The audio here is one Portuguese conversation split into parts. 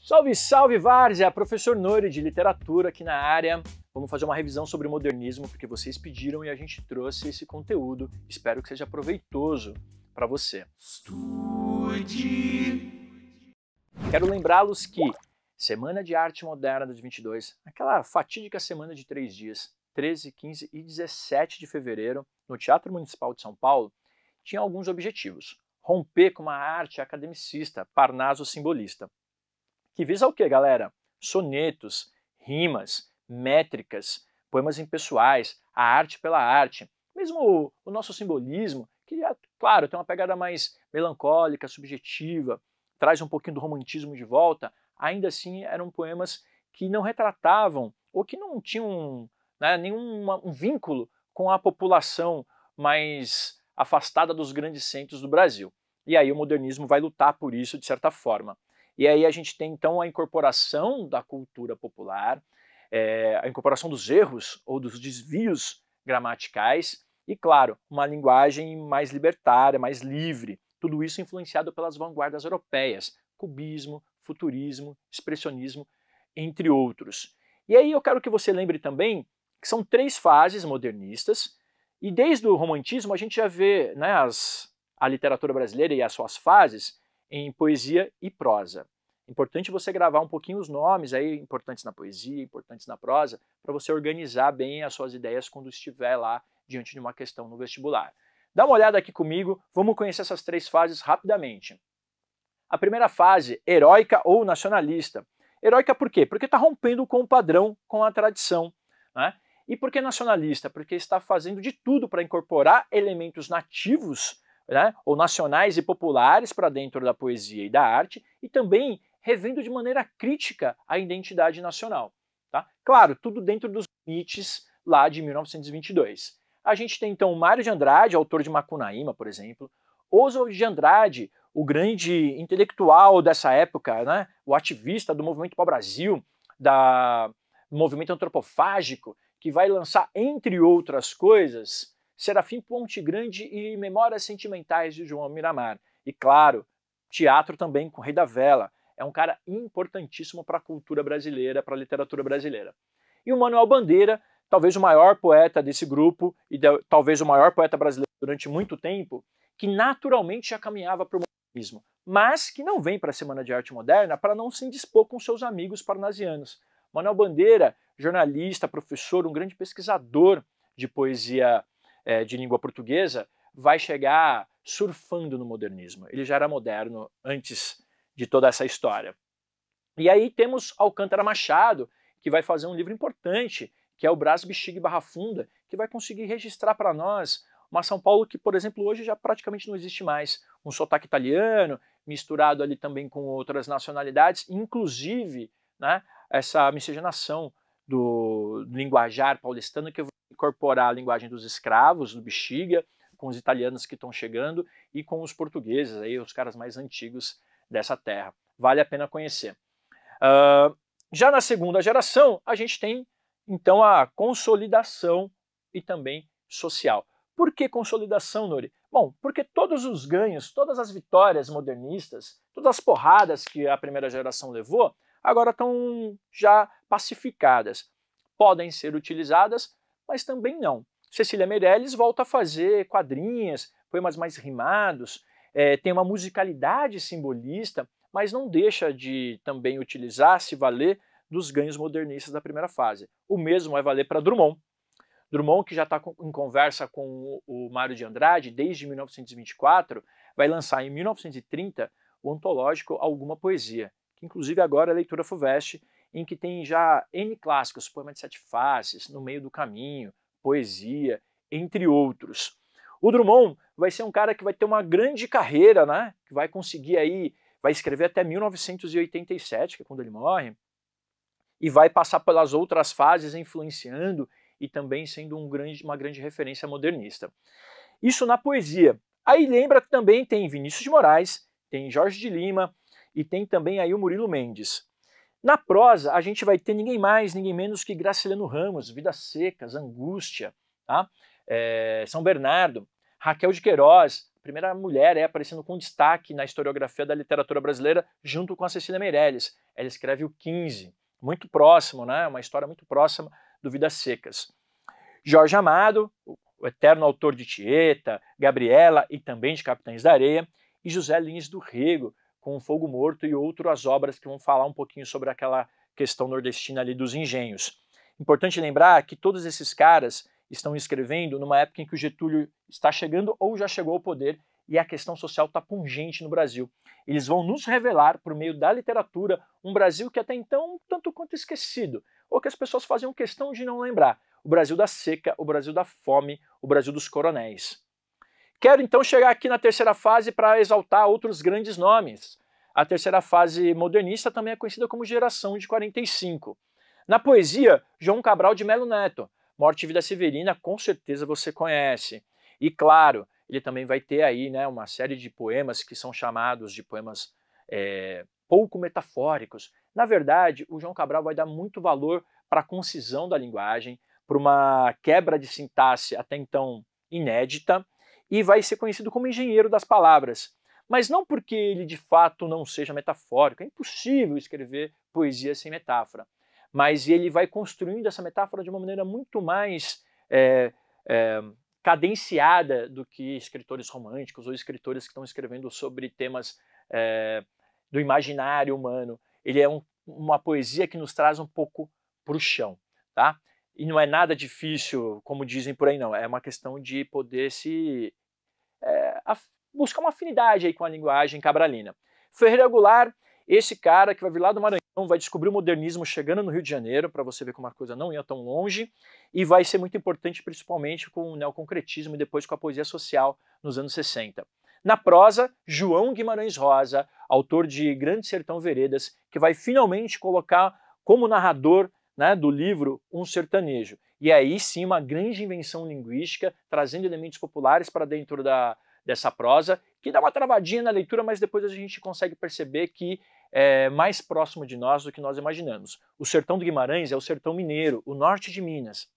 Salve, salve Várzea! Professor Nori de literatura aqui na área. Vamos fazer uma revisão sobre o modernismo porque vocês pediram e a gente trouxe esse conteúdo. Espero que seja proveitoso para você. Estude! Quero lembrá-los que Semana de Arte Moderna 2022, aquela fatídica semana de 3 dias, 13, 15 e 17 de fevereiro, no Teatro Municipal de São Paulo, tinha alguns objetivos. Romper com uma arte academicista, Parnaso simbolista. Que visa o quê, galera? Sonetos, rimas, métricas, poemas impessoais, a arte pela arte. Mesmo o nosso simbolismo, que, claro, tem uma pegada mais melancólica, subjetiva, traz um pouquinho do romantismo de volta, ainda assim eram poemas que não retratavam ou que não tinham nenhum vínculo com a população mais afastada dos grandes centros do Brasil. E aí o modernismo vai lutar por isso de certa forma. E aí a gente tem então a incorporação da cultura popular, a incorporação dos erros ou dos desvios gramaticais e, claro, uma linguagem mais libertária, mais livre. Tudo isso influenciado pelas vanguardas europeias, cubismo, futurismo, expressionismo, entre outros. E aí eu quero que você lembre também que são 3 fases modernistas e desde o romantismo a gente já vê a literatura brasileira e as suas fases em poesia e prosa. Importante você gravar um pouquinho os nomes aí, importantes na poesia, importantes na prosa, para você organizar bem as suas ideias quando estiver lá diante de uma questão no vestibular. Dá uma olhada aqui comigo, vamos conhecer essas 3 fases rapidamente. A primeira fase, heróica ou nacionalista. Heróica por quê? Porque está rompendo com o padrão, com a tradição. Né? E por que nacionalista? Porque está fazendo de tudo para incorporar elementos nativos, ou nacionais e populares para dentro da poesia e da arte, e também revendo de maneira crítica a identidade nacional. Tá? Claro, tudo dentro dos limites lá de 1922. A gente tem então o Mário de Andrade, autor de Macunaíma, por exemplo, Oswald de Andrade, o grande intelectual dessa época, o ativista do movimento pau-brasil, do movimento antropofágico, que vai lançar, entre outras coisas, Serafim Ponte Grande e Memórias Sentimentais de João Miramar. E claro, teatro também com Rei da Vela. É um cara importantíssimo para a cultura brasileira, para a literatura brasileira. E o Manuel Bandeira, talvez o maior poeta desse grupo, e talvez o maior poeta brasileiro durante muito tempo, que naturalmente já caminhava para o modernismo, mas que não vem para a Semana de Arte Moderna para não se indispor com seus amigos parnasianos. Manuel Bandeira, jornalista, professor, um grande pesquisador de poesia de língua portuguesa, vai chegar surfando no modernismo. Ele já era moderno antes de toda essa história. E aí temos Alcântara Machado, que vai fazer um livro importante, que é o Brás, Bexiga e Barra Funda, que vai conseguir registrar para nós uma São Paulo que, por exemplo, hoje já praticamente não existe mais. Um sotaque italiano, misturado ali também com outras nacionalidades, inclusive essa miscigenação do linguajar paulistano, que vai incorporar a linguagem dos escravos, do Bexiga, com os italianos que estão chegando e com os portugueses, aí, os caras mais antigos dessa terra. Vale a pena conhecer. Já na segunda geração, a gente tem, então, a consolidação e também social. Por que consolidação, Nori? Bom, porque todos os ganhos, todas as vitórias modernistas, todas as porradas que a primeira geração levou, agora estão já pacificadas. Podem ser utilizadas, mas também não. Cecília Meirelles volta a fazer quadrinhas, poemas mais rimados, tem uma musicalidade simbolista, mas não deixa de também utilizar, se valer, dos ganhos modernistas da primeira fase. O mesmo vai valer para Drummond. Drummond, que já está em conversa com o Mário de Andrade desde 1924, vai lançar em 1930 o antológico Alguma Poesia, que inclusive agora é a leitura FUVEST, em que tem já N clássicos, Poema de Sete Faces, No Meio do Caminho, Poesia, entre outros. O Drummond vai ser um cara que vai ter uma grande carreira, que vai conseguir aí, vai escrever até 1987, que é quando ele morre, e vai passar pelas outras fases influenciando e também sendo uma grande referência modernista. Isso na poesia. Aí lembra que também tem Vinícius de Moraes, tem Jorge de Lima e tem também aí o Murilo Mendes. Na prosa, a gente vai ter ninguém mais, ninguém menos que Graciliano Ramos, Vidas Secas, Angústia, São Bernardo, Raquel de Queiroz, primeira mulher aparecendo com destaque na historiografia da literatura brasileira, junto com a Cecília Meirelles. Ela escreve o 15, muito próximo, né? Uma história muito próxima do Vidas Secas. Jorge Amado, o eterno autor de Tieta, Gabriela e também de Capitães da Areia, e José Lins do Rego, com o Fogo Morto e outras obras que vão falar um pouquinho sobre aquela questão nordestina ali dos engenhos. Importante lembrar que todos esses caras estão escrevendo numa época em que o Getúlio está chegando ou já chegou ao poder e a questão social está pungente no Brasil. Eles vão nos revelar, por meio da literatura, um Brasil que até então um tanto quanto esquecido, ou que as pessoas faziam questão de não lembrar. O Brasil da seca, o Brasil da fome, o Brasil dos coronéis. Quero então chegar aqui na terceira fase para exaltar outros grandes nomes. A terceira fase modernista também é conhecida como Geração de 45. Na poesia, João Cabral de Melo Neto, Morte e Vida Severina, com certeza você conhece. E claro, ele também vai ter aí, né, uma série de poemas que são chamados de poemas pouco metafóricos. Na verdade, o João Cabral vai dar muito valor para a concisão da linguagem, para uma quebra de sintaxe até então inédita, e vai ser conhecido como engenheiro das palavras. Mas não porque ele de fato não seja metafórico, é impossível escrever poesia sem metáfora. Mas ele vai construindo essa metáfora de uma maneira muito mais cadenciada do que escritores românticos ou escritores que estão escrevendo sobre temas do imaginário humano. Ele é uma poesia que nos traz um pouco para o chão, tá? E não é nada difícil, como dizem por aí, não. É uma questão de poder buscar uma afinidade aí com a linguagem cabralina. Ferreira Goulart, esse cara que vai vir lá do Maranhão, vai descobrir o modernismo chegando no Rio de Janeiro, para você ver como a coisa não ia tão longe, e vai ser muito importante principalmente com o neoconcretismo e depois com a poesia social nos anos 60. Na prosa, João Guimarães Rosa, autor de Grande Sertão Veredas, que vai finalmente colocar como narrador, né, do livro um sertanejo. E aí sim uma grande invenção linguística, trazendo elementos populares para dentro dessa prosa, que dá uma travadinha na leitura, mas depois a gente consegue perceber que é mais próximo de nós do que nós imaginamos. O sertão do Guimarães é o sertão mineiro, o norte de Minas.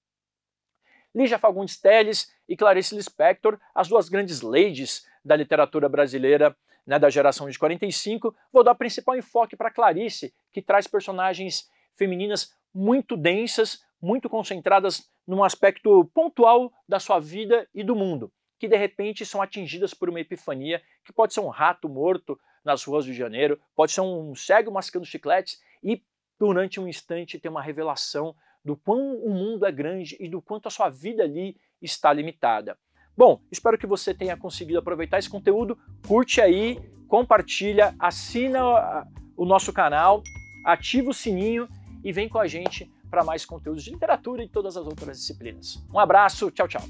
Lígia Fagundes Telles e Clarice Lispector, as duas grandes ladies da literatura brasileira, né, da geração de 45, vou dar principal enfoque para Clarice, que traz personagens femininas muito densas, muito concentradas num aspecto pontual da sua vida e do mundo, que de repente são atingidas por uma epifania, que pode ser um rato morto nas ruas do Rio de Janeiro, pode ser um cego mascando chicletes e durante um instante ter uma revelação do quão o mundo é grande e do quanto a sua vida ali está limitada. Bom, espero que você tenha conseguido aproveitar esse conteúdo, curte aí, compartilha, assina o nosso canal, ativa o sininho e vem com a gente para mais conteúdos de literatura e todas as outras disciplinas. Um abraço, tchau, tchau!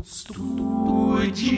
Estude